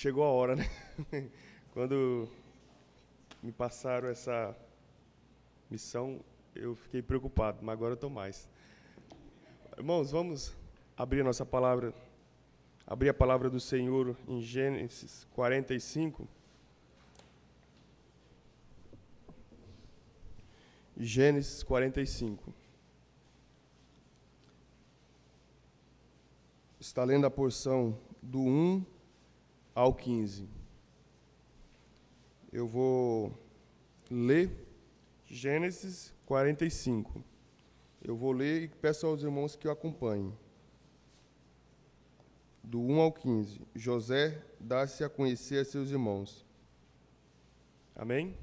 chegou a hora, né? Quando me passaram essa missão, eu fiquei preocupado, mas agora eu estou mais. Irmãos, vamos abrir a nossa palavra, abrir a palavra do Senhor em Gênesis 45. Gênesis 45. Está lendo a porção do 1 ao 15. Eu vou ler Gênesis 45. Eu vou ler e peço aos irmãos que o acompanhem. Do 1 ao 15. José dá-se a conhecer a seus irmãos. Amém?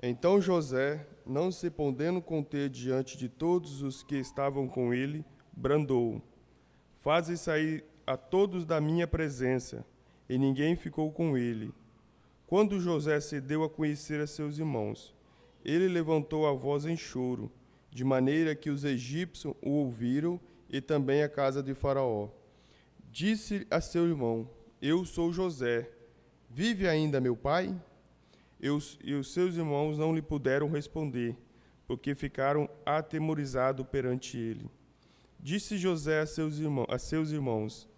Então José, não se podendo conter diante de todos os que estavam com ele, brandou: faze sair a todos da minha presença. E ninguém ficou com ele. Quando José se deu a conhecer a seus irmãos, ele levantou a voz em choro, de maneira que os egípcios o ouviram, e também a casa de Faraó. Disse a seu irmão: eu sou José. Vive ainda meu pai? E os seus irmãos não lhe puderam responder, porque ficaram atemorizados perante ele. Disse José a seus irmãos: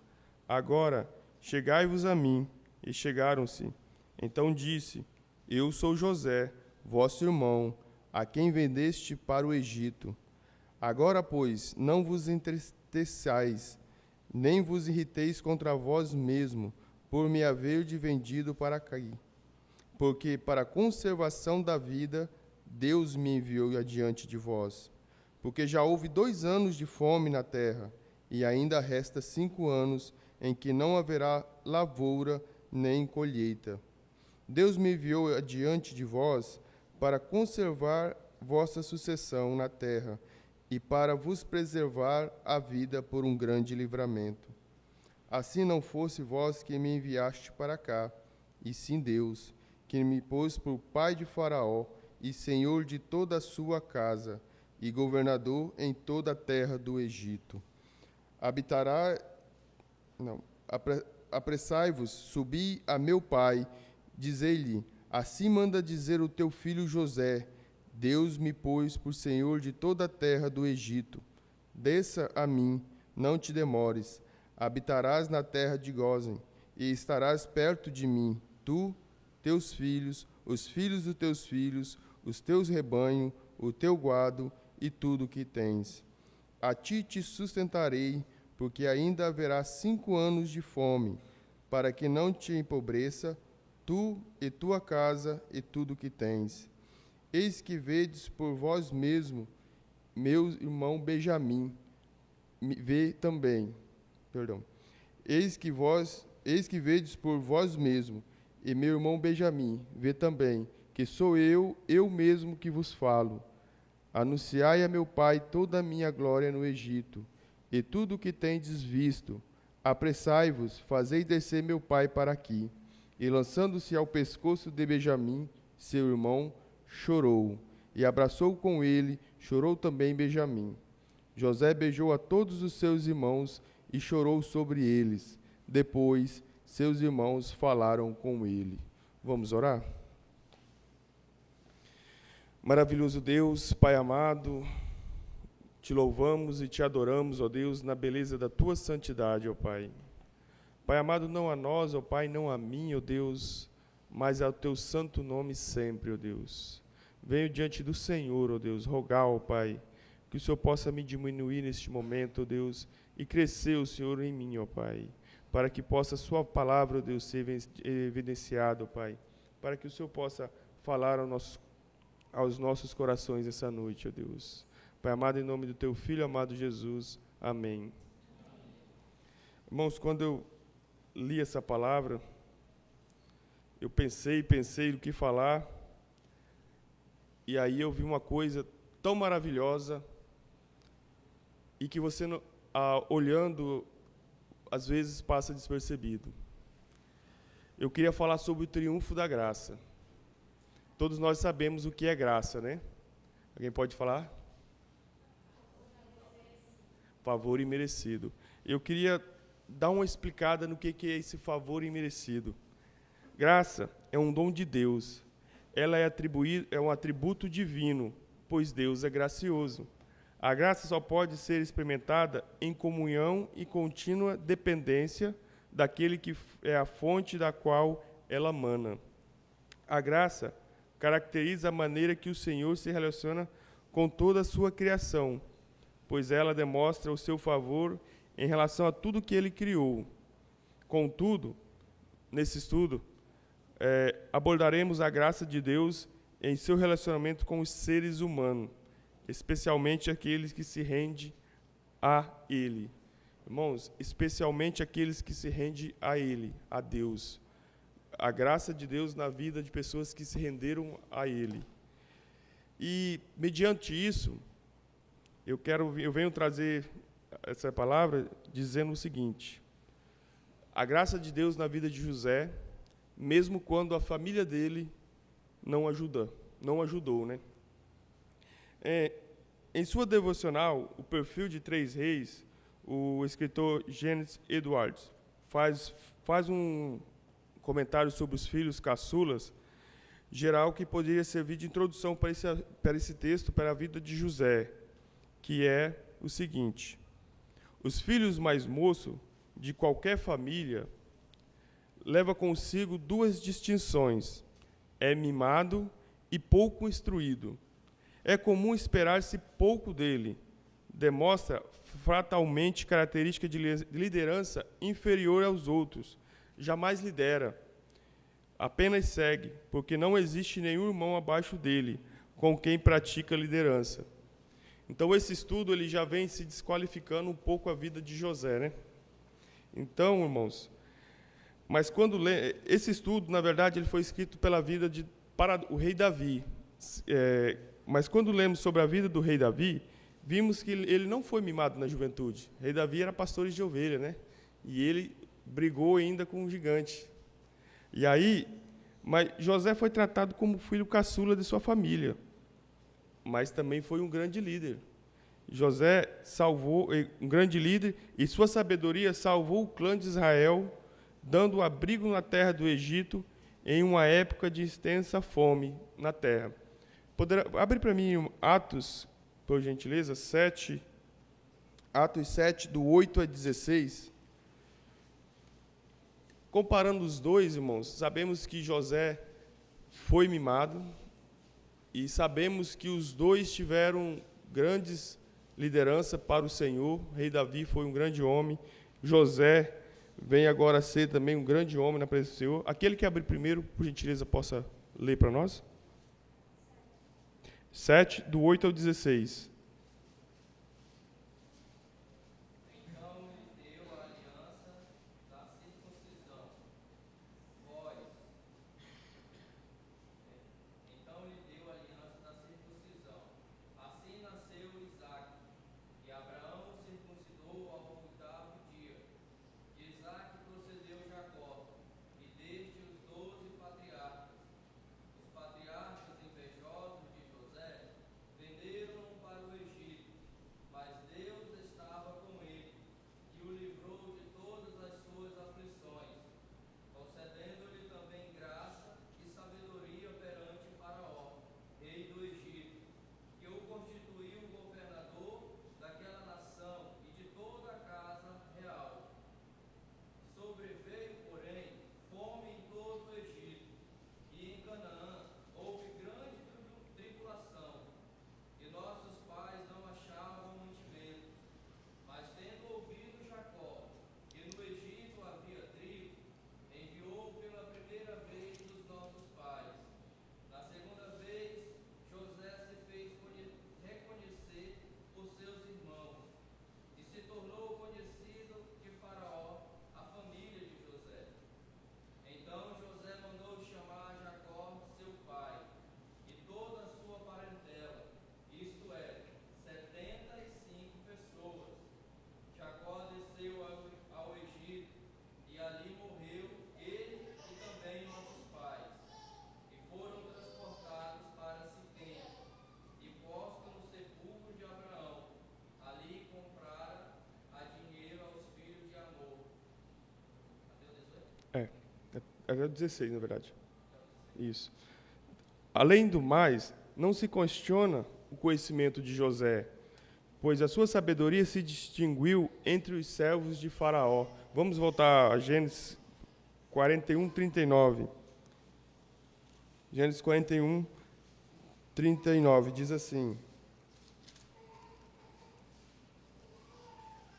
agora chegai-vos a mim. E chegaram-se. Então disse: eu sou José, vosso irmão, a quem vendeste para o Egito. Agora, pois, não vos entristeçais, nem vos irriteis contra vós mesmo, por me haverdes vendido para aqui. Porque para a conservação da vida, Deus me enviou adiante de vós. Porque já houve 2 anos de fome na terra, e ainda resta 5 anos em que não haverá lavoura nem colheita. Deus me enviou adiante de vós para conservar vossa sucessão na terra e para vos preservar a vida por um grande livramento. Assim não fosse vós que me enviaste para cá, e sim Deus, que me pôs por pai de Faraó e senhor de toda a sua casa, e governador em toda a terra do Egito. Apressai-vos, subi a meu pai, dizei-lhe: assim manda dizer o teu filho José: Deus me pôs por senhor de toda a terra do Egito. Desça a mim, não te demores. Habitarás na terra de Gósen, e estarás perto de mim, tu, teus filhos, os filhos dos teus filhos, os teus rebanhos, o teu gado e tudo o que tens. A ti te sustentarei, porque ainda haverá 5 anos de fome, para que não te empobreça, tu e tua casa e tudo o que tens. Eis que vedes por vós mesmo, meu irmão Benjamim, vê também. Eis que vedes por vós mesmo, e meu irmão Benjamim, vê também, que sou eu mesmo que vos falo. Anunciai a meu pai toda a minha glória no Egito, e tudo o que tendes visto. Apressai-vos, fazei descer meu pai para aqui. E lançando-se ao pescoço de Benjamim, seu irmão, chorou, e abraçou com ele, chorou também Benjamim. José beijou a todos os seus irmãos e chorou sobre eles. Depois, seus irmãos falaram com ele. Vamos orar? Maravilhoso Deus, Pai amado, te louvamos e te adoramos, ó Deus, na beleza da tua santidade, ó Pai. Pai amado, não a nós, ó Pai, não a mim, ó Deus, mas ao teu santo nome sempre, ó Deus. Venho diante do Senhor, ó Deus, rogar, ó Pai, que o Senhor possa me diminuir neste momento, ó Deus, e crescer o Senhor em mim, ó Pai, para que possa a sua palavra, ó Deus, ser evidenciada, ó Pai, para que o Senhor possa falar aos nossos corações essa noite, ó Deus. Pai amado, em nome do teu Filho amado Jesus, amém. Irmãos, quando eu li essa palavra, eu pensei no que falar, e aí eu vi uma coisa tão maravilhosa, e que você, olhando, às vezes passa despercebido. Eu queria falar sobre o triunfo da graça. Todos nós sabemos o que é graça, né? Alguém pode falar? Favor imerecido. Eu queria dar uma explicada no que é esse favor imerecido. Graça é um dom de Deus. Ela é um atributo divino, pois Deus é gracioso. A graça só pode ser experimentada em comunhão e contínua dependência daquele que é a fonte da qual ela mana. A graça caracteriza a maneira que o Senhor se relaciona com toda a sua criação, pois ela demonstra o seu favor em relação a tudo que ele criou. Contudo, nesse estudo, abordaremos a graça de Deus em seu relacionamento com os seres humanos, especialmente aqueles que se rendem a Ele. Irmãos, especialmente aqueles que se rendem a Ele, a Deus. A graça de Deus na vida de pessoas que se renderam a Ele. E, mediante isso, eu venho trazer essa palavra dizendo o seguinte: a graça de Deus na vida de José, mesmo quando a família dele não ajudou, né? Em sua devocional, O Perfil de Três Reis, o escritor James Edwards faz um comentário sobre os filhos caçulas, geral, que poderia servir de introdução para esse texto, para a vida de José, que é o seguinte: os filhos mais moços de qualquer família leva consigo duas distinções: é mimado e pouco instruído. É comum esperar-se pouco dele. Demonstra fatalmente característica de liderança inferior aos outros. Jamais lidera. Apenas segue, porque não existe nenhum irmão abaixo dele com quem pratica liderança. Então, esse estudo ele já vem se desqualificando um pouco a vida de José, né? Então, irmãos, mas esse estudo, na verdade, ele foi escrito para o rei Davi. Mas quando lemos sobre a vida do rei Davi, vimos que ele não foi mimado na juventude. O rei Davi era pastor de ovelha, né? E ele brigou ainda com um gigante. E aí, mas José foi tratado como filho caçula de sua família, mas também foi um grande líder. José salvou, um grande líder, e sua sabedoria salvou o clã de Israel, dando abrigo na terra do Egito em uma época de extensa fome na terra. Abre para mim Atos, por gentileza, 7, Atos 7, do 8 a 16. Comparando os dois, irmãos, sabemos que José foi mimado e sabemos que os dois tiveram grandes liderança para o Senhor. O rei Davi foi um grande homem. José vem agora a ser também um grande homem na presença do Senhor. Aquele que abrir primeiro, por gentileza, possa ler para nós. 7, do 8 ao 16. Os patriarcas invejosos de José venderam-no para o Era 16, na verdade. Isso. Além do mais, não se questiona o conhecimento de José, pois a sua sabedoria se distinguiu entre os servos de Faraó. Vamos voltar a Gênesis 41, 39. Gênesis 41, 39, diz assim: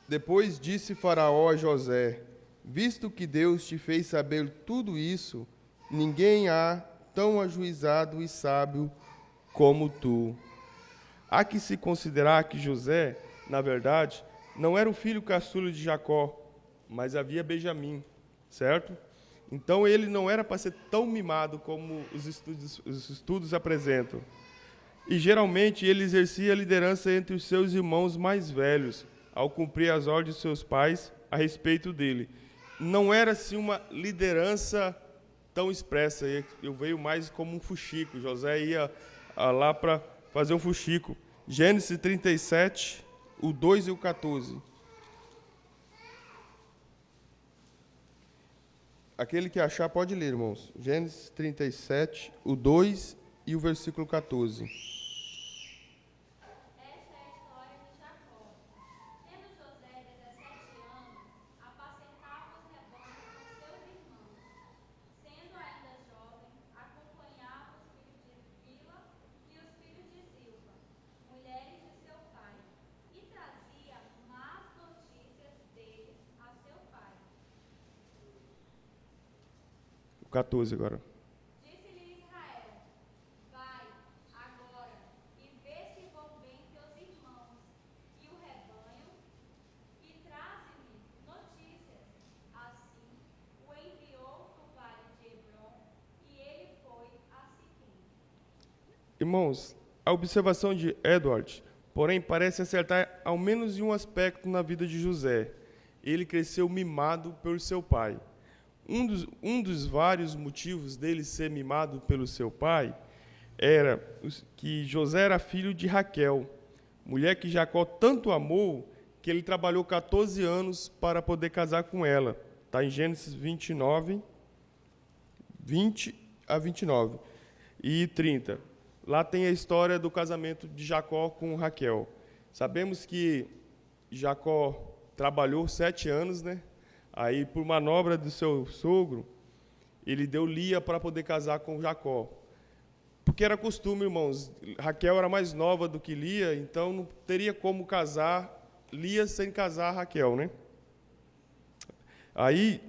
Depois disse Faraó a José: Visto que Deus te fez saber tudo isso, ninguém há tão ajuizado e sábio como tu. Há que se considerar que José, na verdade, não era o filho caçula de Jacó, mas havia Benjamim, certo? Então ele não era para ser tão mimado como os estudos apresentam. E geralmente ele exercia a liderança entre os seus irmãos mais velhos, ao cumprir as ordens de seus pais a respeito dele. Não era assim uma liderança tão expressa, eu veio mais como um fuxico. José ia lá para fazer um fuxico. Gênesis 37, o 2 e o 14. Aquele que achar pode ler, irmãos. Gênesis 37, o 2 e o versículo 14. O 14 agora. Disse-lhe Israel: Vai agora e vê se vão bem teus irmãos e o rebanho, e traze-me notícias. Assim o enviou do vale de Hebrom, e ele foi a Siquém. Irmãos, a observação de Edward, porém, parece acertar ao menos em um aspecto na vida de José. Ele cresceu mimado por seu pai. Um dos vários motivos dele ser mimado pelo seu pai era que José era filho de Raquel, mulher que Jacó tanto amou que ele trabalhou 14 anos para poder casar com ela. Está em Gênesis 29, 20 a 29 e 30. Lá tem a história do casamento de Jacó com Raquel. Sabemos que Jacó trabalhou 7 anos, né? Aí, por manobra do seu sogro, ele deu Lia para poder casar com Jacó. Porque era costume, irmãos. Raquel era mais nova do que Lia, então não teria como casar Lia sem casar Raquel, né? Aí,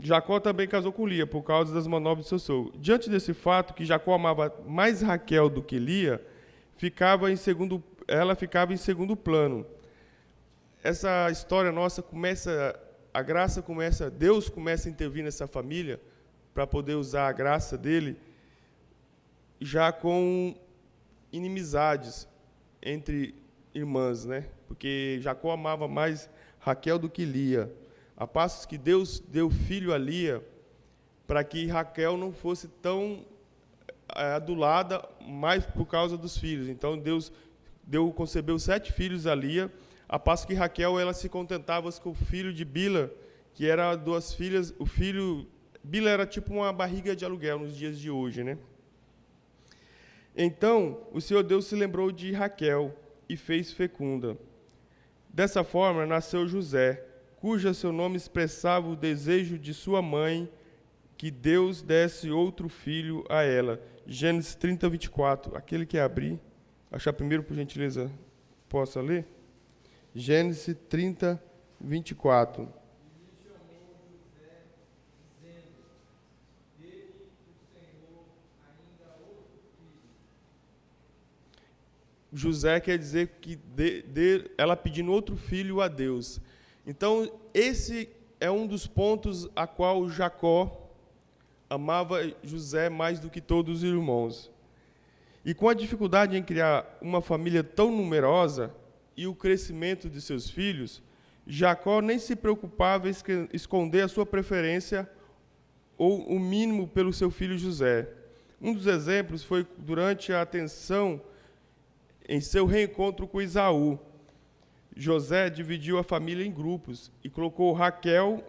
Jacó também casou com Lia, por causa das manobras do seu sogro. Diante desse fato, que Jacó amava mais Raquel do que Lia, ela ficava em segundo plano. Essa história nossa Deus começa a intervir nessa família para poder usar a graça dele, já com inimizades entre irmãs, né? Porque Jacó amava mais Raquel do que Lia. A passos que Deus deu filho a Lia para que Raquel não fosse tão adulada mais por causa dos filhos. Então Deus concebeu 7 filhos a Lia, a passo que Raquel ela se contentava com o filho de Bila, que era 2 filhas. O filho Bila era tipo uma barriga de aluguel nos dias de hoje, né? Então o Senhor Deus se lembrou de Raquel e fez fecunda. Dessa forma nasceu José, cujo seu nome expressava o desejo de sua mãe que Deus desse outro filho a ela. Gênesis 30, 24. Aquele que abrir, achar primeiro, por gentileza, possa ler? Gênesis 30, 24. José quer dizer que ela pedindo outro filho a Deus. Então, esse é um dos pontos a qual Jacó amava José mais do que todos os irmãos. E com a dificuldade em criar uma família tão numerosa e o crescimento de seus filhos, Jacó nem se preocupava em esconder a sua preferência ou o mínimo pelo seu filho José. Um dos exemplos foi durante a atenção em seu reencontro com Esaú. José dividiu a família em grupos e colocou Raquel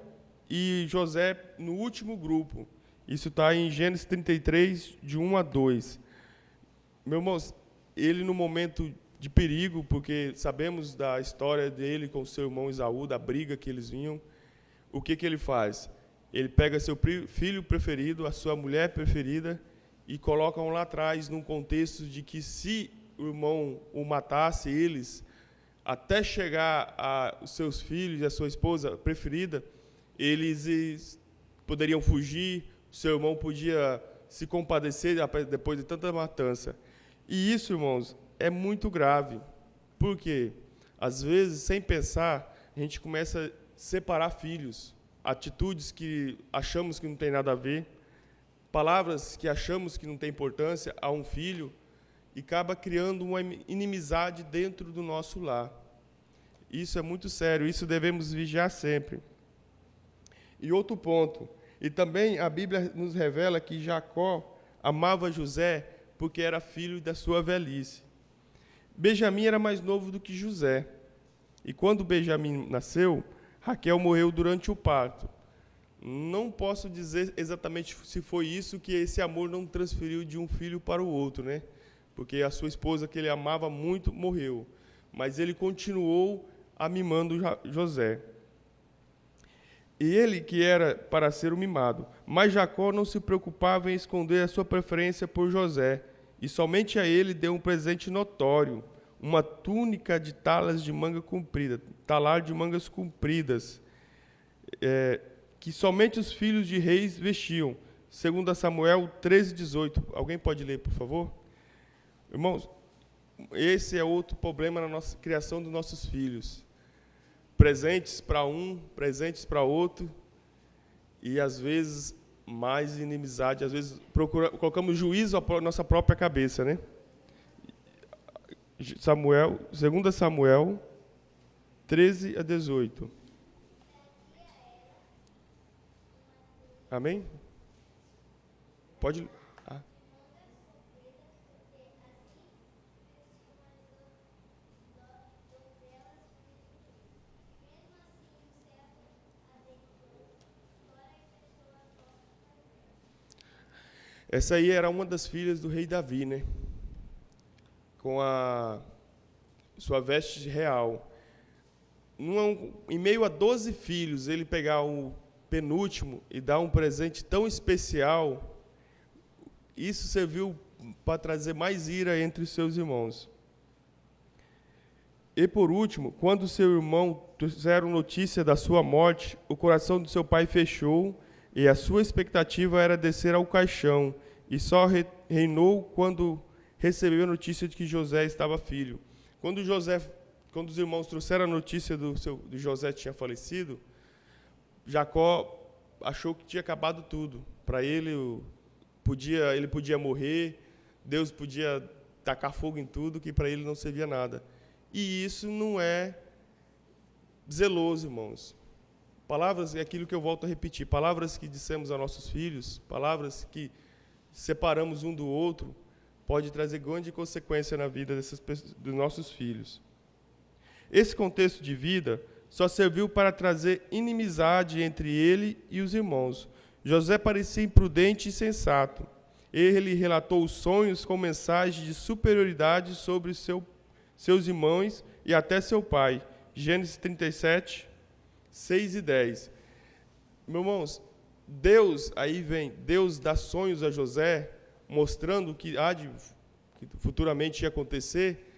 e José no último grupo. Isso está em Gênesis 33, de 1 a 2. Meus irmãos, ele no momento de perigo, porque sabemos da história dele com seu irmão Esaú, da briga que eles vinham, o que ele faz? Ele pega seu filho preferido, a sua mulher preferida, e colocam lá atrás, num contexto de que se o irmão o matasse, eles, até chegar aos seus filhos e a sua esposa preferida, eles poderiam fugir, seu irmão podia se compadecer depois de tanta matança. E isso, irmãos, é muito grave. Por quê? Às vezes, sem pensar, a gente começa a separar filhos, atitudes que achamos que não tem nada a ver, palavras que achamos que não tem importância a um filho, e acaba criando uma inimizade dentro do nosso lar. Isso é muito sério, isso devemos vigiar sempre. E outro ponto, e também a Bíblia nos revela que Jacó amava José porque era filho da sua velhice. Benjamim era mais novo do que José. E quando Benjamim nasceu, Raquel morreu durante o parto. Não posso dizer exatamente se foi isso que esse amor não transferiu de um filho para o outro, né? Porque a sua esposa, que ele amava muito, morreu. Mas ele continuou mimando José. E ele que era para ser o mimado. Mas Jacó não se preocupava em esconder a sua preferência por José, e somente a ele deu um presente notório, uma túnica de talas de manga comprida, talar de mangas compridas, que somente os filhos de reis vestiam, segundo Samuel 13:18. Alguém pode ler, por favor? Irmãos, esse é outro problema na nossa criação dos nossos filhos. Presentes para um, presentes para outro, e às vezes mais inimizade, às vezes colocamos juízo à nossa própria cabeça, né? 2 Samuel 13:18. Amém? Pode. Essa aí era uma das filhas do rei Davi, né? Com a sua veste real. Em meio a 12 filhos, ele pegar o penúltimo e dar um presente tão especial, isso serviu para trazer mais ira entre os seus irmãos. E por último, quando seu irmão trouxeram notícia da sua morte, o coração do seu pai fechou, e a sua expectativa era descer ao caixão, e só reinou quando recebeu a notícia de que José estava filho. Quando os irmãos trouxeram a notícia de José tinha falecido, Jacó achou que tinha acabado tudo. Para ele, ele podia morrer, Deus podia tacar fogo em tudo, que para ele não servia nada. E isso não é zeloso, irmãos. Palavras, é aquilo que eu volto a repetir, palavras que dissemos a nossos filhos, palavras que separamos um do outro, pode trazer grande consequência na vida dos nossos filhos. Esse contexto de vida só serviu para trazer inimizade entre ele e os irmãos. José parecia imprudente e insensato. Ele relatou os sonhos com mensagem de superioridade sobre seus irmãos e até seu pai. Gênesis 37, 6 e 10. Meus irmãos, Deus dá sonhos a José, mostrando que futuramente ia acontecer,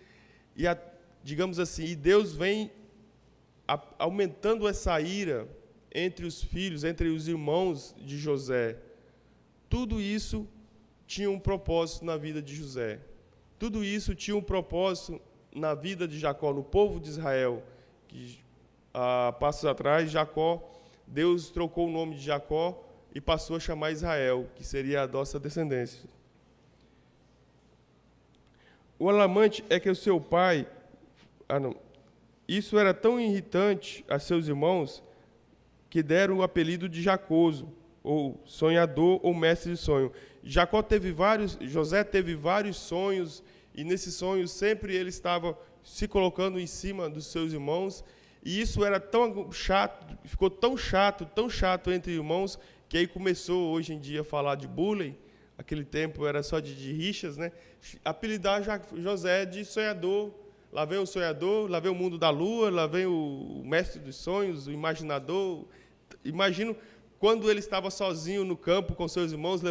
digamos assim, e Deus vem aumentando essa ira entre os filhos, entre os irmãos de José. Tudo isso tinha um propósito na vida de José. Tudo isso tinha um propósito na vida de Jacó, no povo de Israel. Que, passos atrás, Deus trocou o nome de Jacó e passou a chamar Israel, que seria a nossa descendência. O alarmante é que o seu pai... Isso era tão irritante a seus irmãos que deram o apelido de Jacoso, ou sonhador, ou mestre de sonho. José teve vários sonhos, e nesses sonhos sempre ele estava se colocando em cima dos seus irmãos, e isso era tão chato, ficou tão chato entre irmãos, que aí começou hoje em dia a falar de bullying, aquele tempo era só de rixas, né? Apelidar José de sonhador. Lá vem o sonhador, lá vem o mundo da lua, lá vem o mestre dos sonhos, o imaginador. Imagino quando ele estava sozinho no campo com seus irmãos,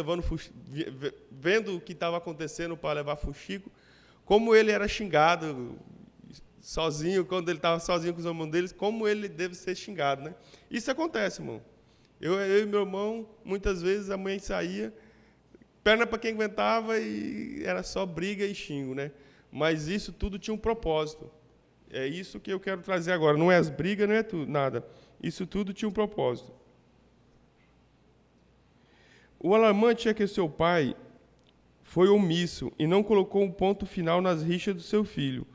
vendo o que estava acontecendo para levar fuxico, como ele era xingado sozinho, quando ele estava sozinho com os irmãos deles, como ele deve ser xingado, né? Isso acontece, irmão. Eu e meu irmão, muitas vezes a mãe saía, perna para quem aguentava e era só briga e xingo, né? Mas isso tudo tinha um propósito. É isso que eu quero trazer agora. Não é as brigas, não é tudo, nada. Isso tudo tinha um propósito. O alarmante é que seu pai foi omisso e não colocou um ponto final nas rixas do seu filho.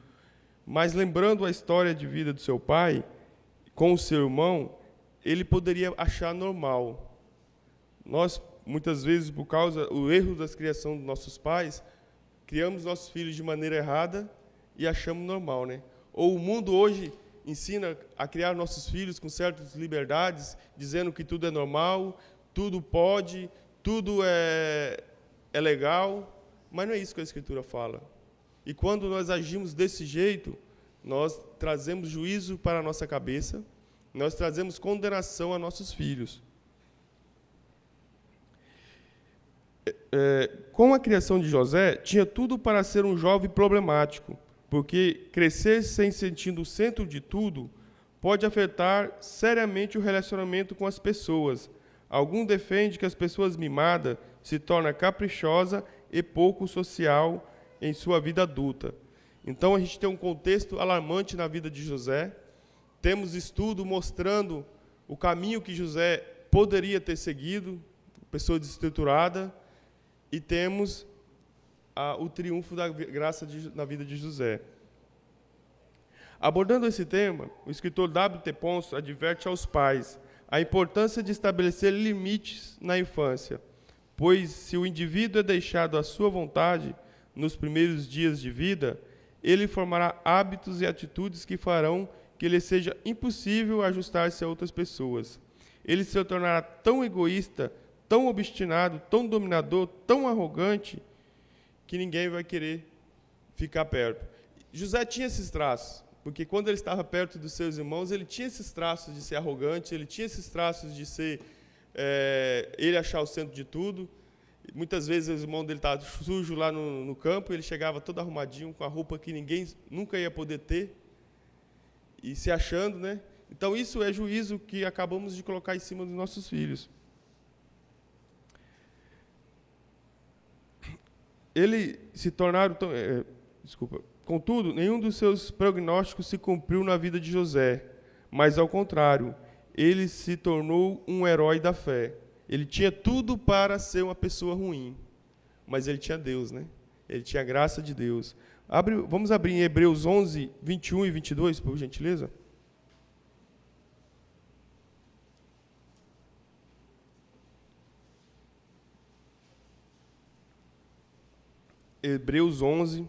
Mas lembrando a história de vida do seu pai com o seu irmão, ele poderia achar normal. Nós, muitas vezes, por causa do erro da criação dos nossos pais, criamos nossos filhos de maneira errada e achamos normal, né? Ou o mundo hoje ensina a criar nossos filhos com certas liberdades, dizendo que tudo é normal, tudo pode, tudo é legal, mas não é isso que a Escritura fala. E quando nós agimos desse jeito, nós trazemos juízo para a nossa cabeça, nós trazemos condenação a nossos filhos. Com a criação de José, tinha tudo para ser um jovem problemático, porque crescer sem sentir o centro de tudo pode afetar seriamente o relacionamento com as pessoas. Algum defende que as pessoas mimadas se tornam caprichosa e pouco social em sua vida adulta. Então, a gente tem um contexto alarmante na vida de José. Temos estudo mostrando o caminho que José poderia ter seguido, pessoa desestruturada, e temos o triunfo da graça na vida de José. Abordando esse tema, o escritor W.T. Ponce adverte aos pais a importância de estabelecer limites na infância, pois se o indivíduo é deixado à sua vontade nos primeiros dias de vida, ele formará hábitos e atitudes que farão que lhe seja impossível ajustar-se a outras pessoas. Ele se tornará tão egoísta, tão obstinado, tão dominador, tão arrogante, que ninguém vai querer ficar perto. José tinha esses traços, porque quando ele estava perto dos seus irmãos, ele tinha esses traços de ser arrogante, ele tinha esses traços de ser, ele achar o centro de tudo. Muitas vezes os irmãos dele estavam sujos lá no campo, ele chegava todo arrumadinho, com a roupa que ninguém nunca ia poder ter, e se achando, né? Então, isso é juízo que acabamos de colocar em cima dos nossos filhos. Ele se tornaram... Contudo, nenhum dos seus prognósticos se cumpriu na vida de José, mas, ao contrário, ele se tornou um herói da fé. Ele tinha tudo para ser uma pessoa ruim, mas ele tinha Deus, né? Ele tinha a graça de Deus. Vamos abrir em Hebreus 11, 21 e 22, por gentileza? Hebreus 11,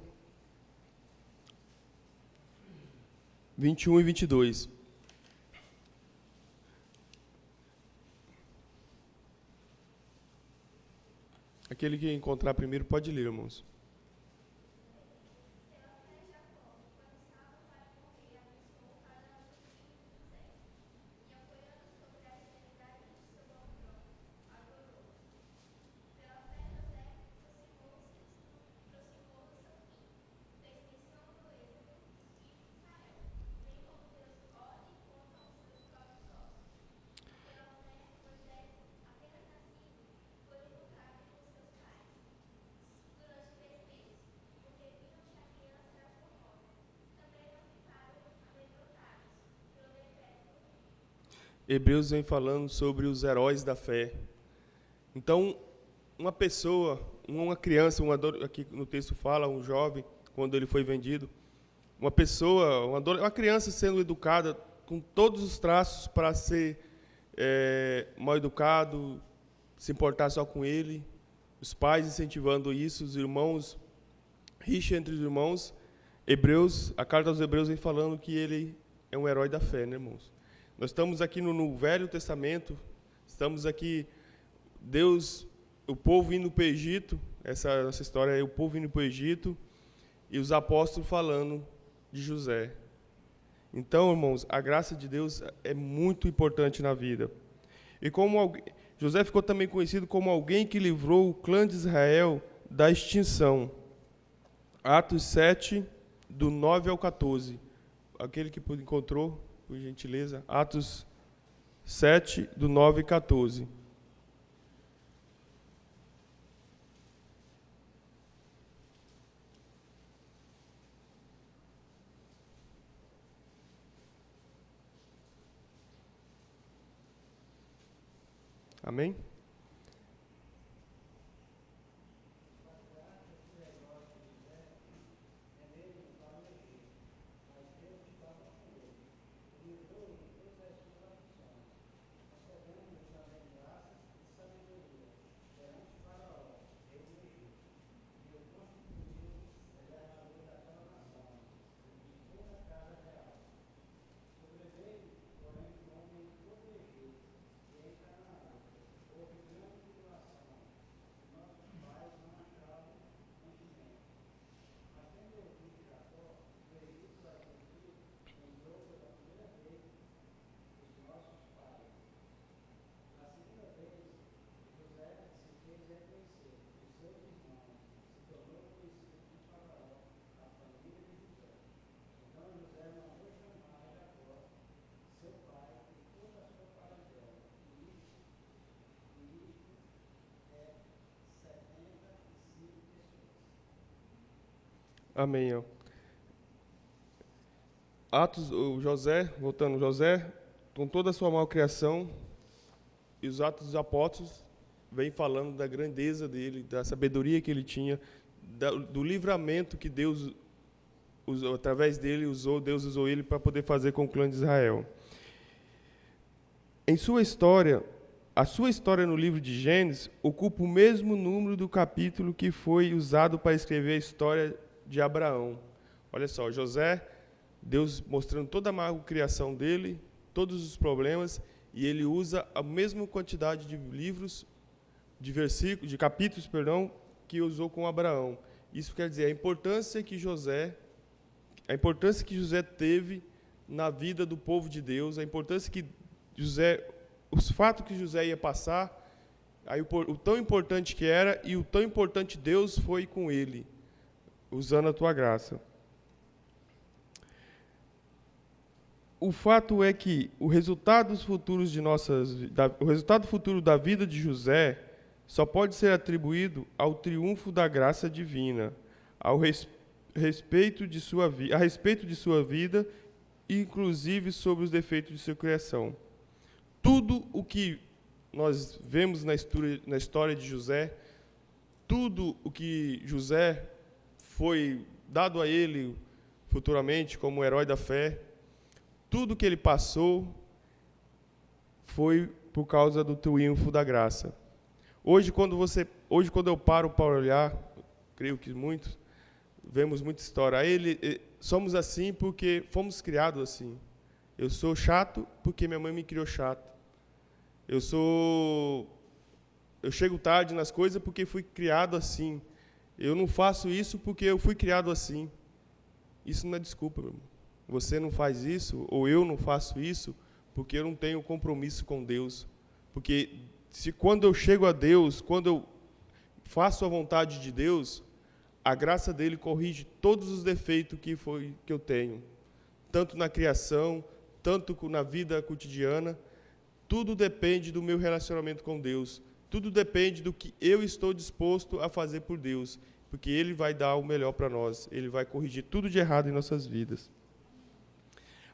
21 e 22. Aquele que encontrar primeiro pode ler, irmãos. Hebreus vem falando sobre os heróis da fé. Então, uma pessoa, uma criança, aqui no texto fala, um jovem, quando ele foi vendido, uma pessoa, uma criança sendo educada com todos os traços para ser mal educado, se importar só com ele, os pais incentivando isso, os irmãos, rixa entre os irmãos. A carta aos Hebreus vem falando que ele é um herói da fé, né, irmãos? Nós estamos aqui no Velho Testamento, estamos aqui Deus, o povo indo para o Egito, essa história é o povo indo para o Egito, e os apóstolos falando de José. Então, irmãos, a graça de Deus é muito importante na vida. E José ficou também conhecido como alguém que livrou o clã de Israel da extinção. Atos 7, do 9 ao 14. Aquele que encontrou, por gentileza. Atos 7, do 9 ao 14. Amém? Amém. Ó. Atos, José, com toda a sua malcriação, e os Atos dos Apóstolos vem falando da grandeza dele, da sabedoria que ele tinha, do livramento que Deus usou, através dele Deus usou ele para poder fazer com o clã de Israel. Em sua história, a sua história no livro de Gênesis ocupa o mesmo número do capítulo que foi usado para escrever a história de Abraão. Olha só, José, Deus mostrando toda a malcriação dele, todos os problemas, e ele usa a mesma quantidade de livros, de capítulos, que usou com Abraão. Isso quer dizer a importância que José teve na vida do povo de Deus, a importância que os fatos que José ia passar, aí o tão importante que era e o tão importante Deus foi com ele, usando a tua graça. O fato é que o resultado futuro da vida de José só pode ser atribuído ao triunfo da graça divina, a respeito de sua vida, inclusive sobre os defeitos de sua criação. Tudo o que nós vemos na história de José, tudo o que José foi dado a ele futuramente como herói da fé, tudo que ele passou foi por causa do triunfo da graça. Hoje, quando eu paro para olhar, creio que muitos, vemos muita história. Somos assim porque fomos criados assim. Eu sou chato porque minha mãe me criou chato. Eu chego tarde nas coisas porque fui criado assim. Eu não faço isso porque eu fui criado assim. Isso não é desculpa, meu irmão. Você não faz isso, ou eu não faço isso, porque eu não tenho compromisso com Deus. Porque quando eu chego a Deus, quando eu faço a vontade de Deus, a graça dele corrige todos os defeitos que eu tenho. Tanto na criação, tanto na vida cotidiana. Tudo depende do meu relacionamento com Deus. Tudo depende do que eu estou disposto a fazer por Deus. Porque Ele vai dar o melhor para nós. Ele vai corrigir tudo de errado em nossas vidas.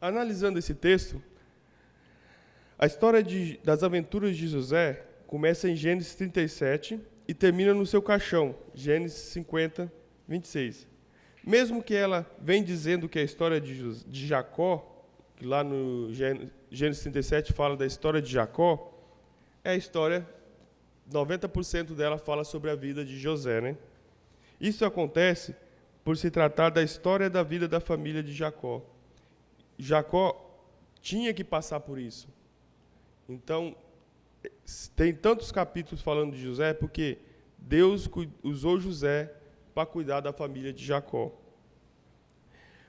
Analisando esse texto, a história das aventuras de José começa em Gênesis 37 e termina no seu caixão, Gênesis 50, 26. Mesmo que ela vem dizendo que a história de Jacó, que lá no Gênesis 37 fala da história de Jacó, é a história, 90% dela fala sobre a vida de José, né? Isso acontece por se tratar da história da vida da família de Jacó. Jacó tinha que passar por isso. Então, tem tantos capítulos falando de José porque Deus usou José para cuidar da família de Jacó.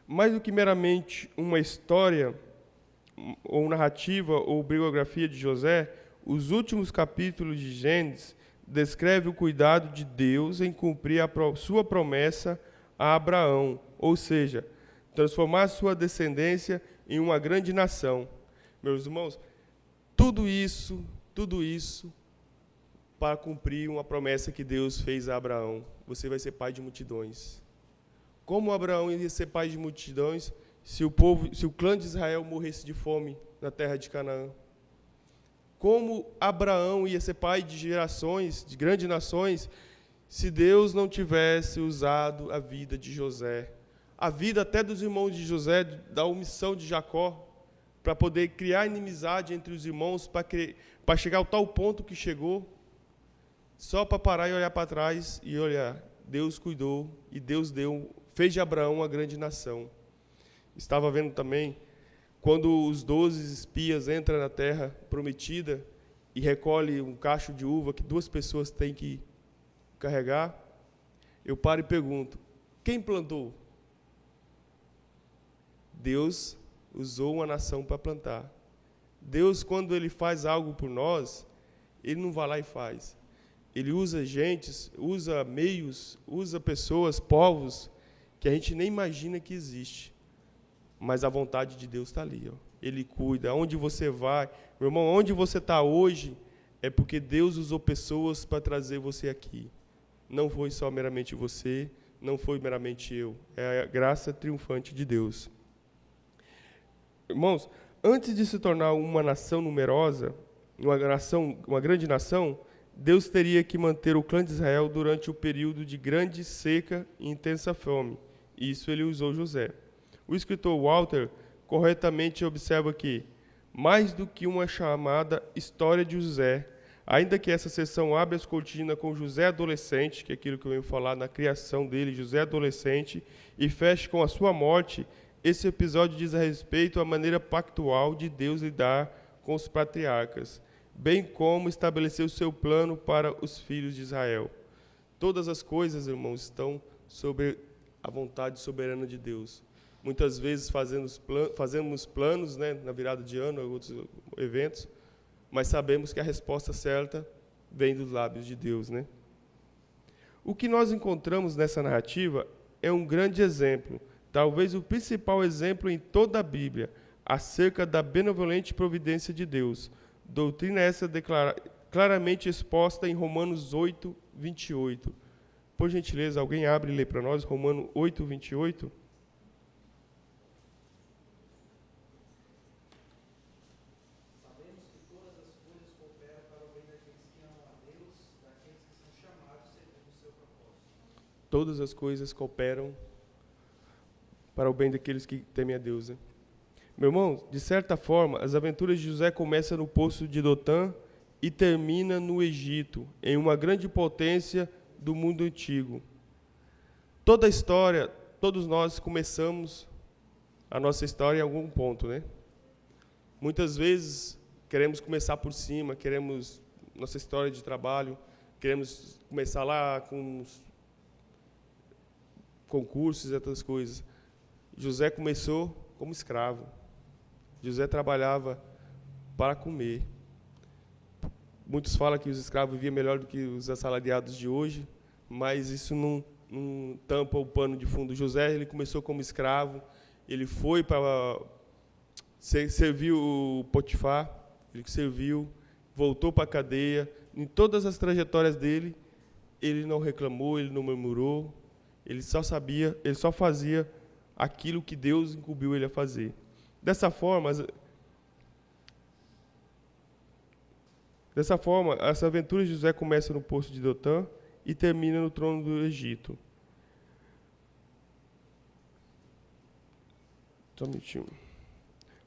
Mais do que meramente uma história, ou narrativa, ou biografia de José, os últimos capítulos de Gênesis descrevem o cuidado de Deus em cumprir sua promessa a Abraão, ou seja, transformar sua descendência em uma grande nação. Meus irmãos, tudo isso para cumprir uma promessa que Deus fez a Abraão. Você vai ser pai de multidões. Como Abraão iria ser pai de multidões se o clã de Israel morresse de fome na terra de Canaã? Como Abraão ia ser pai de gerações, de grandes nações, se Deus não tivesse usado a vida de José, a vida até dos irmãos de José, da omissão de Jacó, para poder criar inimizade entre os irmãos, para chegar ao tal ponto que chegou, só para parar e olhar para trás e olhar, Deus cuidou e Deus fez de Abraão uma grande nação. Estava vendo também, quando os 12 espias entram na terra prometida e recolhem um cacho de uva que 2 pessoas têm que carregar, eu paro e pergunto, quem plantou? Deus usou uma nação para plantar. Deus, quando Ele faz algo por nós, Ele não vai lá e faz. Ele usa gentes, usa meios, usa pessoas, povos, que a gente nem imagina que existe. Mas a vontade de Deus está ali. Ó. Ele cuida. Onde você vai, meu irmão, onde você está hoje, é porque Deus usou pessoas para trazer você aqui. Não foi só meramente você, não foi meramente eu. É a graça triunfante de Deus. Irmãos, antes de se tornar uma nação numerosa, uma grande nação, Deus teria que manter o clã de Israel durante o período de grande seca e intensa fome. Isso ele usou José. O escritor Walter corretamente observa que, mais do que uma chamada história de José, ainda que essa sessão abra as cortinas com José adolescente, que é aquilo que eu venho falar na criação dele, José adolescente, e feche com a sua morte, esse episódio diz a respeito à maneira pactual de Deus lidar com os patriarcas, bem como estabelecer o seu plano para os filhos de Israel. Todas as coisas, irmãos, estão sobre a vontade soberana de Deus. Muitas vezes fazemos planos, né, na virada de ano, outros eventos, mas sabemos que a resposta certa vem dos lábios de Deus, né? O que nós encontramos nessa narrativa é um grande exemplo, talvez o principal exemplo em toda a Bíblia, acerca da benevolente providência de Deus. Doutrina essa claramente exposta em Romanos 8, 28. Por gentileza, alguém abre e lê para nós Romanos 8, 28? Sabemos que todas as coisas cooperam para o bem daqueles que amam a Deus, daqueles que são chamados segundo o seu propósito. Todas as coisas cooperam para o bem daqueles que temem a Deus, né? Meu irmão, de certa forma, as aventuras de José começam no poço de Dotã e terminam no Egito, em uma grande potência do mundo antigo. Toda a história, todos nós começamos a nossa história em algum ponto, né? Muitas vezes queremos começar por cima, queremos nossa história de trabalho, queremos começar lá com os concursos e outras coisas. José começou como escravo. José trabalhava para comer. Muitos falam que os escravos viviam melhor do que os assalariados de hoje, mas isso não tampa o pano de fundo. José, ele começou como escravo, ele foi para serviu o Potifar, ele serviu, voltou para a cadeia. Em todas as trajetórias dele, ele não reclamou, ele não murmurou, ele só fazia aquilo que Deus incumbiu ele a fazer. Dessa forma, essa aventura de José começa no poço de Dotã e termina no trono do Egito. Só um minutinho.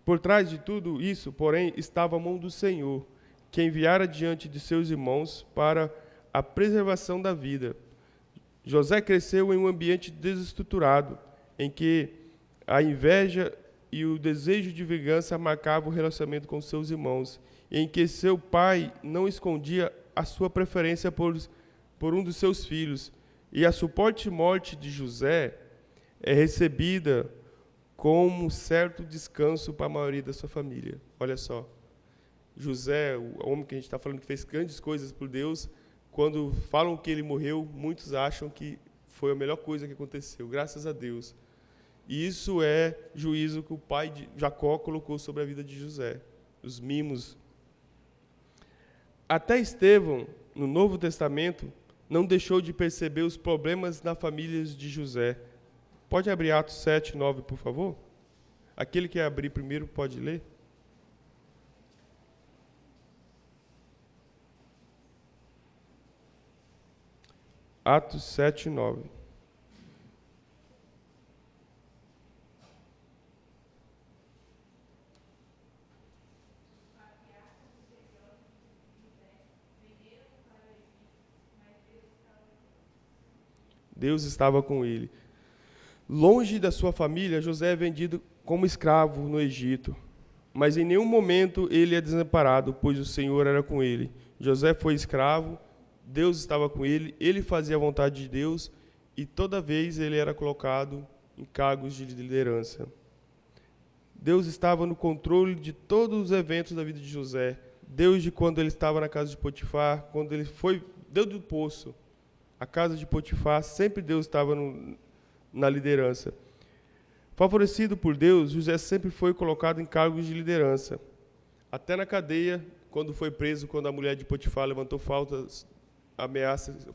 Por trás de tudo isso, porém, estava a mão do Senhor, que enviara diante de seus irmãos para a preservação da vida. José cresceu em um ambiente desestruturado, em que a inveja e o desejo de vingança marcavam o relacionamento com seus irmãos, em que seu pai não escondia a sua preferência por um dos seus filhos. E a suposta morte de José é recebida como um certo descanso para a maioria da sua família. Olha só, José, o homem que a gente está falando que fez grandes coisas por Deus, quando falam que ele morreu, muitos acham que foi a melhor coisa que aconteceu, graças a Deus. E isso é juízo que o pai de Jacó colocou sobre a vida de José, os mimos. Até Estevão, no Novo Testamento, não deixou de perceber os problemas na família de José. Pode abrir Atos 7, 9, por favor? Aquele que abrir primeiro pode ler. Atos 7, 9. Deus estava com ele. Longe da sua família, José é vendido como escravo no Egito. Mas em nenhum momento ele é desamparado, pois o Senhor era com ele. José foi escravo, Deus estava com ele, ele fazia a vontade de Deus e toda vez ele era colocado em cargos de liderança. Deus estava no controle de todos os eventos da vida de José. Desde quando ele estava na casa de Potifar, quando ele foi, Deus do poço, a casa de Potifar, sempre Deus estava na liderança. Favorecido por Deus, José sempre foi colocado em cargos de liderança. Até na cadeia, quando foi preso, quando a mulher de Potifar levantou ameaças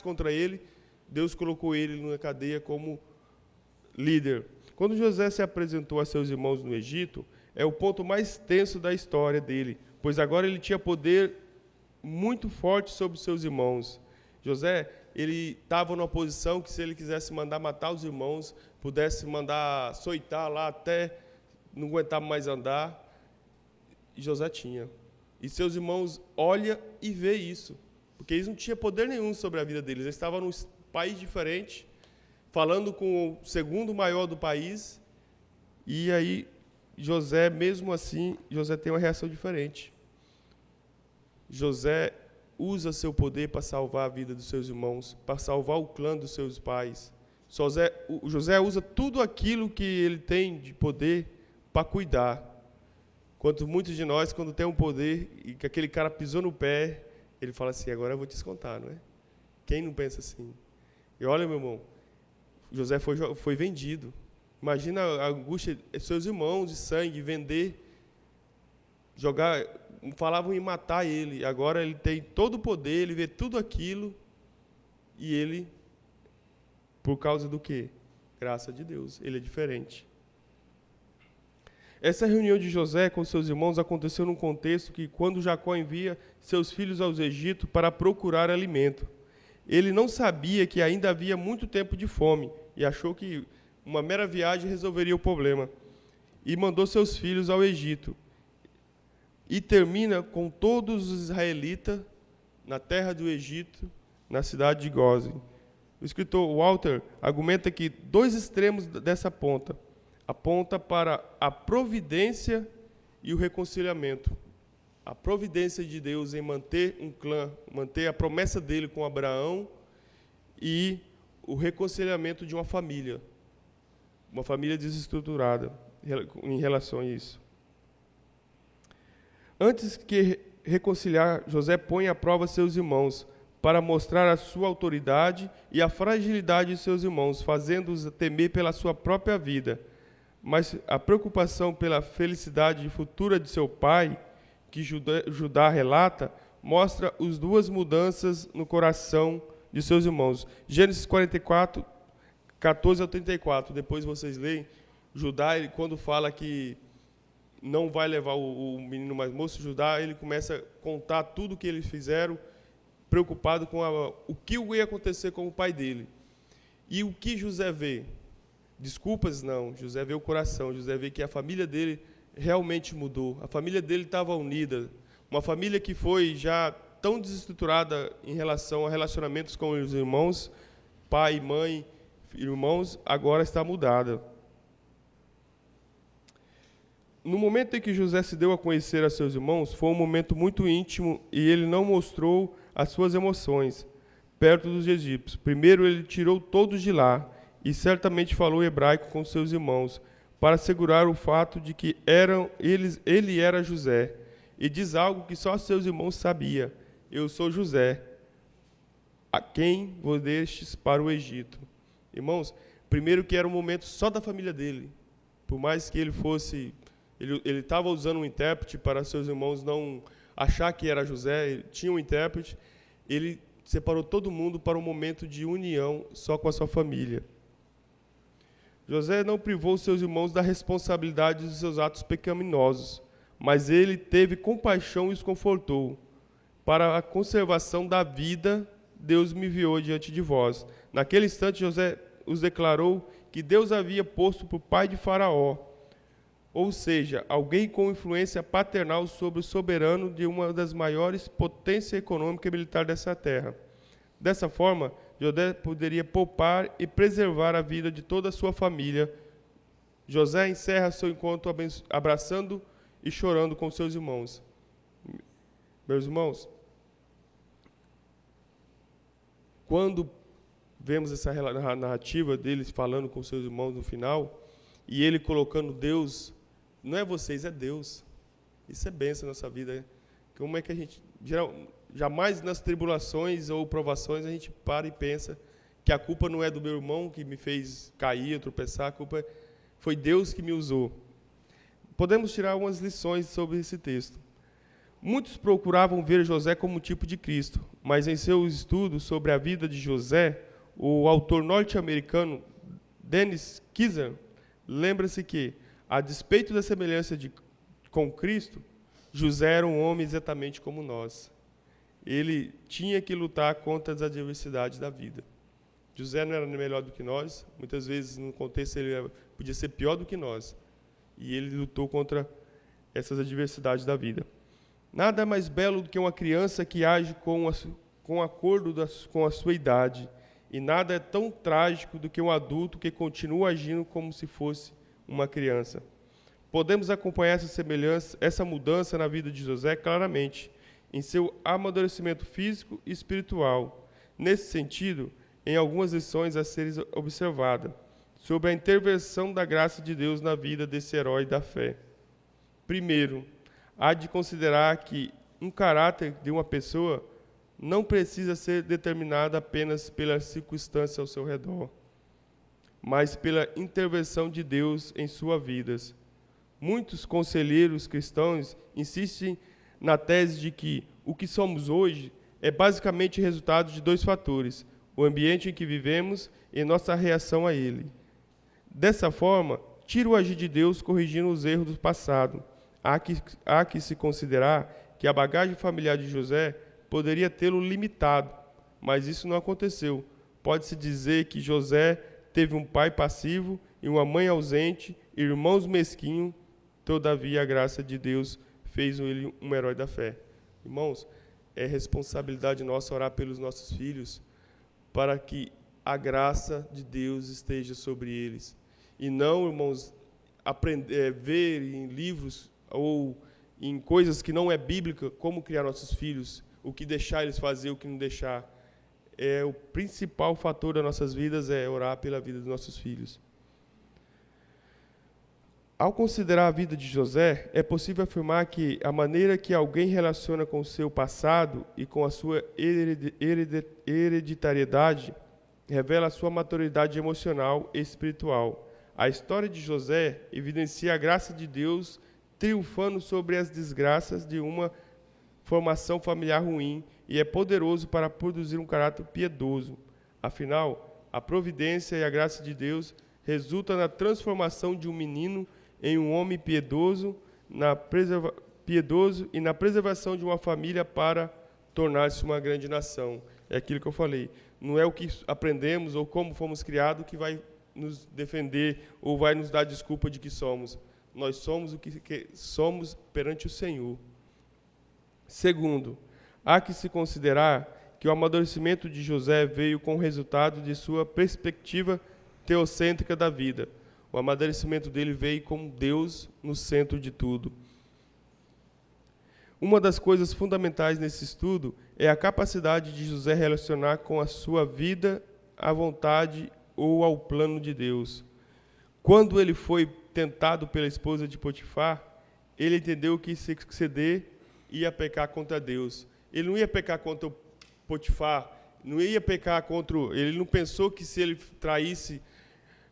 contra ele, Deus colocou ele na cadeia como líder. Quando José se apresentou a seus irmãos no Egito, é o ponto mais tenso da história dele, pois agora ele tinha poder muito forte sobre seus irmãos. José, ele estava numa posição que, se ele quisesse mandar matar os irmãos, pudesse mandar açoitar lá até não aguentar mais andar, José tinha. E seus irmãos olham e vê isso, porque eles não tinham poder nenhum sobre a vida deles. Eles estavam num país diferente, falando com o segundo maior do país, e aí José, mesmo assim, José tem uma reação diferente. José usa seu poder para salvar a vida dos seus irmãos, para salvar o clã dos seus pais. José usa tudo aquilo que ele tem de poder para cuidar. Quanto muitos de nós, quando tem um poder e que aquele cara pisou no pé, ele fala assim, agora eu vou te descontar, não é? Quem não pensa assim? E olha, meu irmão, José foi vendido. Imagina a angústia de seus irmãos de sangue, vender, jogar, falavam em matar ele. Agora ele tem todo o poder, ele vê tudo aquilo, e ele, por causa do quê? Graça de Deus, ele é diferente. Essa reunião de José com seus irmãos aconteceu num contexto que, quando Jacó envia seus filhos aos Egito para procurar alimento, ele não sabia que ainda havia muito tempo de fome e achou que uma mera viagem resolveria o problema, e mandou seus filhos ao Egito. E termina com todos os israelitas na terra do Egito, na cidade de Gósen. O escritor Walter argumenta que dois extremos dessa ponta aponta para a providência e o reconciliamento. A providência de Deus em manter um clã, manter a promessa dele com Abraão, e o reconciliamento de uma família desestruturada em relação a isso. Antes que reconciliar, José põe à prova seus irmãos para mostrar a sua autoridade e a fragilidade de seus irmãos, fazendo-os temer pela sua própria vida. Mas a preocupação pela felicidade futura de seu pai, que Judá relata, mostra as duas mudanças no coração de seus irmãos. Gênesis 44, 14 ao 34, depois vocês leem. Judá, ele, quando fala que não vai levar o menino mais moço, Judá, ele começa a contar tudo o que eles fizeram, preocupado com o que ia acontecer com o pai dele. E o que José vê? Desculpas, não. José vê o coração. José vê que a família dele realmente mudou. A família dele estava unida. Uma família que foi já tão desestruturada em relação a relacionamentos com os irmãos, pai, mãe, irmãos, agora está mudada. No momento em que José se deu a conhecer a seus irmãos, foi um momento muito íntimo e ele não mostrou as suas emoções perto dos egípcios. Primeiro ele tirou todos de lá e certamente falou hebraico com seus irmãos, para assegurar o fato de que ele era José. E diz algo que só seus irmãos sabiam: eu sou José, a quem vos destes para o Egito. Irmãos, primeiro que era um momento só da família dele. Por mais que ele fosse... Ele estava usando um intérprete para seus irmãos não achar que era José, ele tinha um intérprete. Ele separou todo mundo para um momento de união só com a sua família. José não privou seus irmãos da responsabilidade dos seus atos pecaminosos, mas ele teve compaixão e os confortou. Para a conservação da vida, Deus me enviou diante de vós. Naquele instante, José os declarou que Deus havia posto por pai de Faraó, ou seja, alguém com influência paternal sobre o soberano de uma das maiores potências econômicas e militares dessa terra. Dessa forma, José poderia poupar e preservar a vida de toda a sua família. José encerra seu encontro abraçando e chorando com seus irmãos. Meus irmãos, quando vemos essa narrativa deles falando com seus irmãos no final, e ele colocando Deus, não é vocês, é Deus. Isso é bênção na nossa vida. Né? Como é que a gente... Jamais nas tribulações ou provações a gente para e pensa que a culpa não é do meu irmão que me fez cair, tropeçar, a culpa foi Deus que me usou. Podemos tirar algumas lições sobre esse texto. Muitos procuravam ver José como um tipo de Cristo, mas em seus estudos sobre a vida de José, o autor norte-americano Dennis Kizner lembra-se que, a despeito da semelhança com Cristo, José era um homem exatamente como nós. Ele tinha que lutar contra as adversidades da vida. José não era melhor do que nós, muitas vezes, no contexto, ele podia ser pior do que nós. E ele lutou contra essas adversidades da vida. Nada mais belo do que uma criança que age com acordo com a sua idade. E nada é tão trágico do que um adulto que continua agindo como se fosse uma criança. Podemos acompanhar essa semelhança, essa mudança na vida de José claramente, em seu amadurecimento físico e espiritual. Nesse sentido, em algumas lições a serem observadas, sobre a intervenção da graça de Deus na vida desse herói da fé. Primeiro, há de considerar que um caráter de uma pessoa não precisa ser determinado apenas pelas circunstâncias ao seu redor, mas pela intervenção de Deus em suas vidas. Muitos conselheiros cristãos insistem na tese de que o que somos hoje é basicamente resultado de dois fatores: o ambiente em que vivemos e nossa reação a ele. Dessa forma, tira o agir de Deus corrigindo os erros do passado. Há que se considerar que a bagagem familiar de José poderia tê-lo limitado, mas isso não aconteceu. Pode-se dizer que José teve um pai passivo e uma mãe ausente, irmãos mesquinhos, todavia a graça de Deus fez ele um herói da fé. Irmãos, é responsabilidade nossa orar pelos nossos filhos, para que a graça de Deus esteja sobre eles. E não, irmãos, ver em livros ou em coisas que não é bíblica como criar nossos filhos, o que deixar eles fazer, o que não deixar. O principal fator das nossas vidas é orar pela vida dos nossos filhos. Ao considerar a vida de José, é possível afirmar que a maneira que alguém relaciona com o seu passado e com a sua hereditariedade revela a sua maturidade emocional e espiritual. A história de José evidencia a graça de Deus triunfando sobre as desgraças de uma formação familiar ruim e é poderoso para produzir um caráter piedoso. Afinal, a providência e a graça de Deus resultam na transformação de um menino em um homem piedoso e na preservação de uma família para tornar-se uma grande nação. É aquilo que eu falei. Não é o que aprendemos ou como fomos criados que vai nos defender ou vai nos dar desculpa de que somos. Nós somos o que somos perante o Senhor. Segundo, há que se considerar que o amadurecimento de José veio com o resultado de sua perspectiva teocêntrica da vida. O O amadurecimento dele veio com Deus no centro de tudo. Uma das coisas fundamentais nesse estudo é a capacidade de José relacionar com a sua vida à vontade ou ao plano de Deus. Quando ele foi tentado pela esposa de Potifar, ele entendeu que se exceder ia pecar contra Deus. Ele não ia pecar contra o Potifar, não ia pecar contra... Ele não pensou que se ele traísse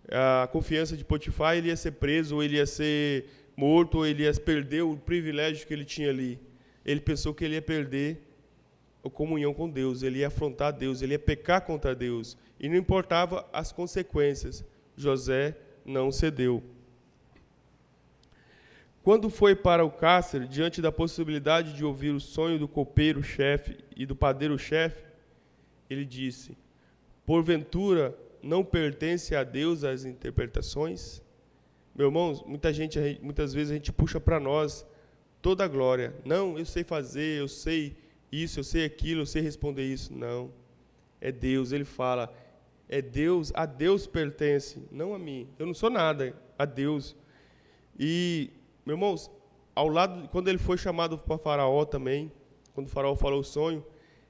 a confiança de Potifar, ele ia ser preso, ou ele ia ser morto, ou ele ia perder o privilégio que ele tinha ali. Ele pensou que ele ia perder a comunhão com Deus, ele ia afrontar Deus, ele ia pecar contra Deus. E não importava as consequências, José não cedeu. Quando foi para o cárcere, diante da possibilidade de ouvir o sonho do copeiro-chefe e do padeiro-chefe, ele disse: porventura não pertence a Deus as interpretações? Meus irmãos, muitas vezes a gente puxa para nós toda a glória. Não, eu sei fazer, eu sei isso, eu sei aquilo, eu sei responder isso. Não, é Deus, ele fala, é Deus, a Deus pertence, não a mim. Eu não sou nada, a Deus. E, meus irmãos, ao lado, quando ele foi chamado para Faraó também, quando o Faraó falou o sonho,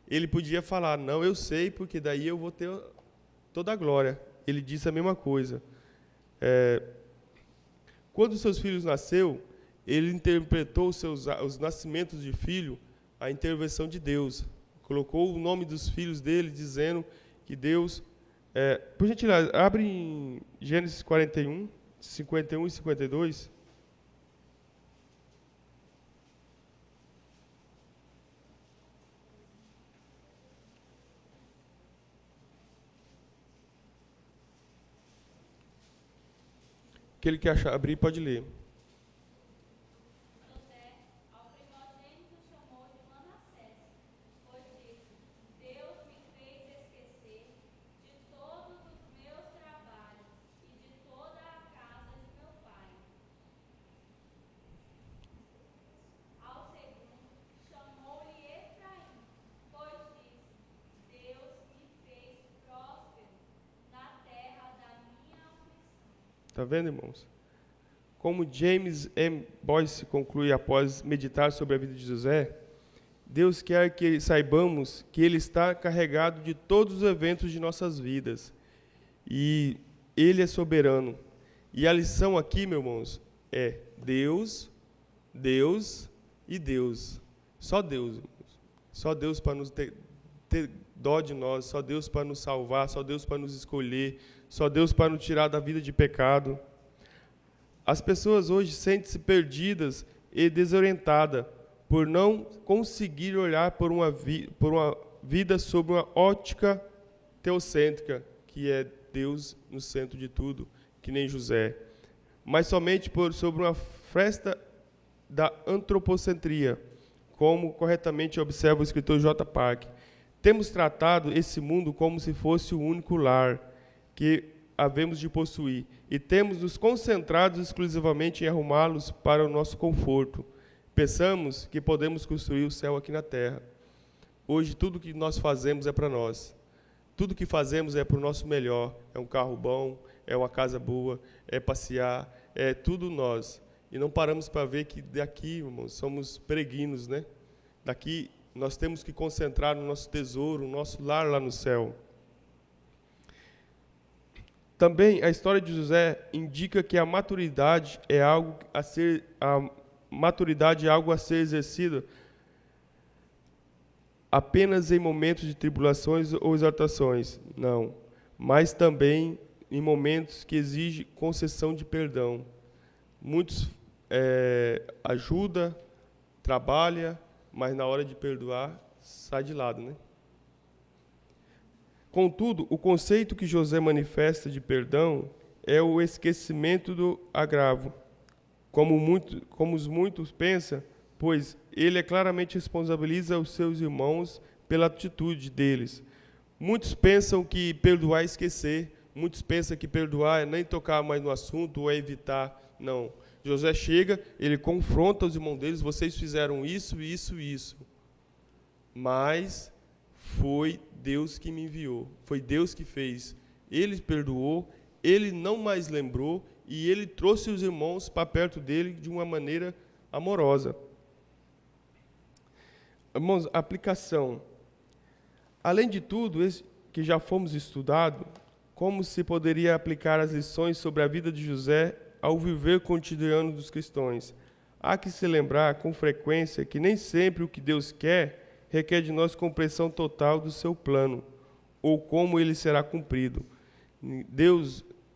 ele podia falar, não, eu sei, porque daí eu vou ter toda a glória. Ele disse a mesma coisa. Quando seus filhos nasceu, ele interpretou os nascimentos de filho, a intervenção de Deus. Colocou o nome dos filhos dele, dizendo que Deus... por gentileza, abre em Gênesis 41, 51 e 52. Aquele que achar, abrir, pode ler. José, ao primogênito, chamou de Manassés, pois disse: Deus me fez esquecer de todos os meus trabalhos e de toda a casa de meu pai. Ao segundo, chamou-lhe Efraim, pois disse: Deus me fez próspero na terra da minha aflição. Está vendo, irmãos? Como James M. Boyce conclui após meditar sobre a vida de José, Deus quer que saibamos que Ele está carregado de todos os eventos de nossas vidas. E Ele é soberano. E a lição aqui, meus irmãos, é Deus, Deus e Deus. Só Deus, irmãos. Só Deus para nos ter dó de nós, só Deus para nos salvar, só Deus para nos escolher, só Deus para nos tirar da vida de pecado. As pessoas hoje sentem-se perdidas e desorientadas por não conseguir olhar por uma vida sob uma ótica teocêntrica, que é Deus no centro de tudo, que nem José, mas somente sobre uma fresta da antropocentria, como corretamente observa o escritor J. Park. Temos tratado esse mundo como se fosse o único lar que havemos de possuir, e temos nos concentrado exclusivamente em arrumá-los para o nosso conforto. Pensamos que podemos construir o céu aqui na terra. Hoje, tudo que nós fazemos é para nós. Tudo que fazemos é para o nosso melhor. É um carro bom, é uma casa boa, é passear, é tudo nós. E não paramos para ver que daqui, irmãos, somos peregrinos, né? Daqui nós temos que concentrar no nosso tesouro, no nosso lar lá no céu. Também a história de José indica que a maturidade é algo a ser exercida apenas em momentos de tribulações ou exaltações, não, mas também em momentos que exigem concessão de perdão. Muitos ajuda, trabalha, mas na hora de perdoar sai de lado, né? Contudo, o conceito que José manifesta de perdão é o esquecimento do agravo, como muitos pensam, pois ele claramente responsabiliza os seus irmãos pela atitude deles. Muitos pensam que perdoar é esquecer, muitos pensam que perdoar é nem tocar mais no assunto ou é evitar. Não. José chega, ele confronta os irmãos deles, vocês fizeram isso, isso, isso. Mas foi Deus que me enviou, foi Deus que fez. Ele perdoou, ele não mais lembrou, e ele trouxe os irmãos para perto dele de uma maneira amorosa. Irmãos, aplicação. Além de tudo, que já fomos estudado, como se poderia aplicar as lições sobre a vida de José ao viver cotidiano dos cristãos? Há que se lembrar com frequência que nem sempre o que Deus quer requer de nós compreensão total do seu plano, ou como ele será cumprido.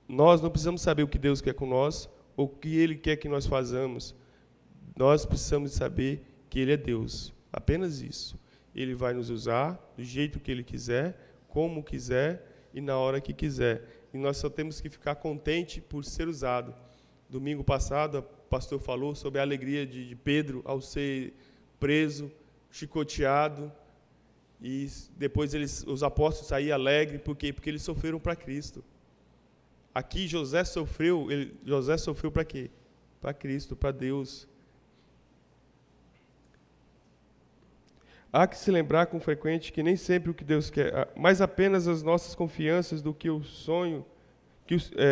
Nós não precisamos saber o que Deus quer com nós, ou o que ele quer que nós façamos. Nós precisamos saber que ele é Deus, apenas isso. Ele vai nos usar do jeito que ele quiser, como quiser e na hora que quiser. E nós só temos que ficar contente por ser usado. Domingo passado, o pastor falou sobre a alegria de Pedro ao ser preso, chicoteado, e depois os apóstolos saíram alegres. Por quê? Porque eles sofreram para Cristo. Aqui José sofreu para quê? Para Cristo, para Deus. Há que se lembrar com frequência que nem sempre o que Deus quer, mas apenas as nossas confianças do que o sonho,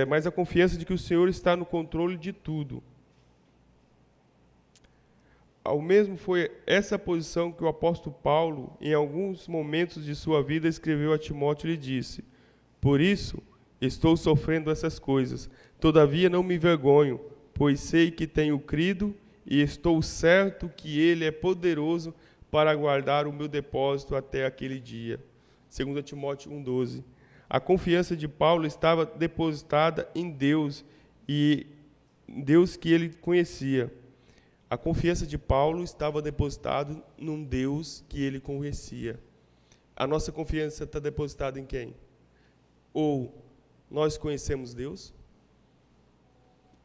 mas a confiança de que o Senhor está no controle de tudo. Ao mesmo foi essa posição que o apóstolo Paulo, em alguns momentos de sua vida, escreveu a Timóteo e lhe disse: por isso estou sofrendo essas coisas, todavia não me envergonho, pois sei que tenho crido e estou certo que ele é poderoso para guardar o meu depósito até aquele dia. 2 Timóteo 1,12. A confiança de Paulo estava depositada em Deus, e Deus que ele conhecia. A confiança de Paulo estava depositada num Deus que ele conhecia. A nossa confiança está depositada em quem? Ou nós conhecemos Deus?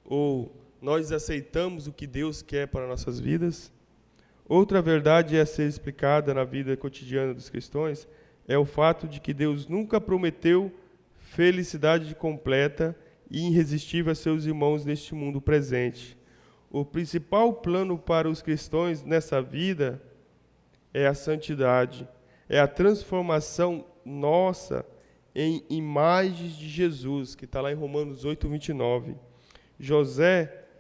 Ou nós aceitamos o que Deus quer para nossas vidas? Outra verdade a ser explicada na vida cotidiana dos cristãos é o fato de que Deus nunca prometeu felicidade completa e irresistível a seus irmãos neste mundo presente. O principal plano para os cristãos nessa vida é a santidade, é a transformação nossa em imagens de Jesus, que está lá em Romanos 8:29.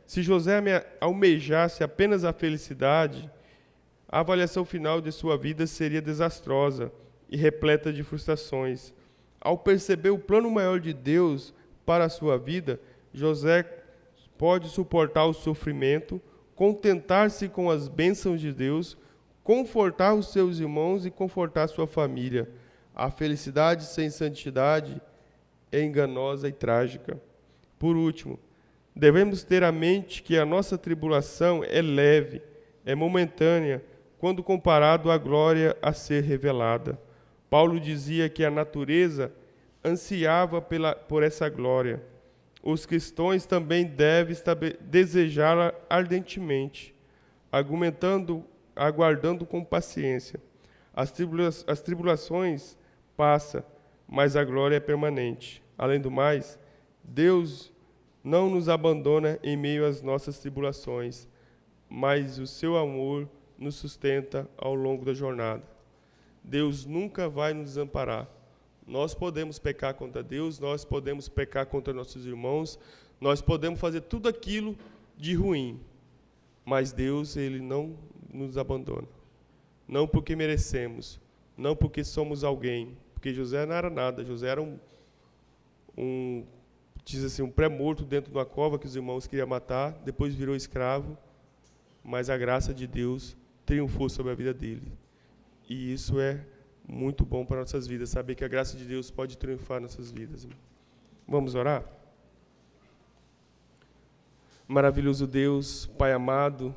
Se José almejasse apenas a felicidade, a avaliação final de sua vida seria desastrosa e repleta de frustrações. Ao perceber o plano maior de Deus para a sua vida, José pode suportar o sofrimento, contentar-se com as bênçãos de Deus, confortar os seus irmãos e confortar sua família. A felicidade sem santidade é enganosa e trágica. Por último, devemos ter à mente que a nossa tribulação é leve, é momentânea, quando comparado à glória a ser revelada. Paulo dizia que a natureza ansiava por essa glória. Os cristãos também devem desejá-la ardentemente, aguardando com paciência. As tribulações passam, mas a glória é permanente. Além do mais, Deus não nos abandona em meio às nossas tribulações, mas o seu amor nos sustenta ao longo da jornada. Deus nunca vai nos desamparar. Nós podemos pecar contra Deus, nós podemos pecar contra nossos irmãos, nós podemos fazer tudo aquilo de ruim, mas Deus, ele não nos abandona. Não porque merecemos, não porque somos alguém, porque José não era nada, José era um pré-morto dentro de uma cova que os irmãos queriam matar, depois virou escravo, mas a graça de Deus triunfou sobre a vida dele. E isso é muito bom para nossas vidas, saber que a graça de Deus pode triunfar em nossas vidas. Vamos orar? Maravilhoso Deus, Pai amado,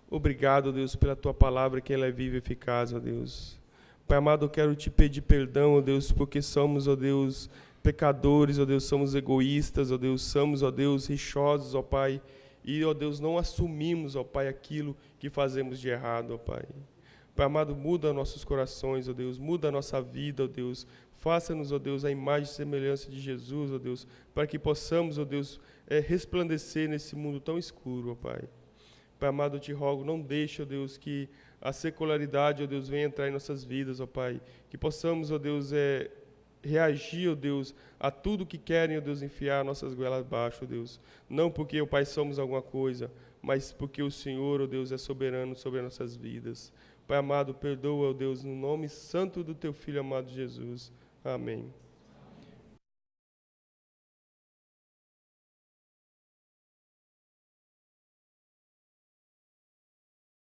obrigado, Deus, pela Tua palavra, que ela é viva e eficaz, ó Deus. Pai amado, eu quero Te pedir perdão, ó Deus, porque somos, ó Deus, pecadores, ó Deus, somos egoístas, ó Deus, somos, ó Deus, rixosos, ó Pai, e, ó Deus, não assumimos, ó Pai, aquilo que fazemos de errado, ó Pai. Pai amado, muda nossos corações, ó Deus, muda a nossa vida, ó Deus. Faça-nos, ó Deus, a imagem e semelhança de Jesus, ó Deus, para que possamos, ó Deus, resplandecer nesse mundo tão escuro, ó Pai. Pai amado, eu te rogo, não deixe, ó Deus, que a secularidade, ó Deus, venha entrar em nossas vidas, ó Pai. Que possamos, ó Deus, reagir, ó Deus, a tudo que querem, ó Deus, enfiar nossas goelas abaixo, ó Deus. Não porque, ó Pai, somos alguma coisa, mas porque o Senhor, ó Deus, é soberano sobre as nossas vidas. Pai amado, perdoa, ó Deus, no nome santo do Teu Filho amado Jesus. Amém.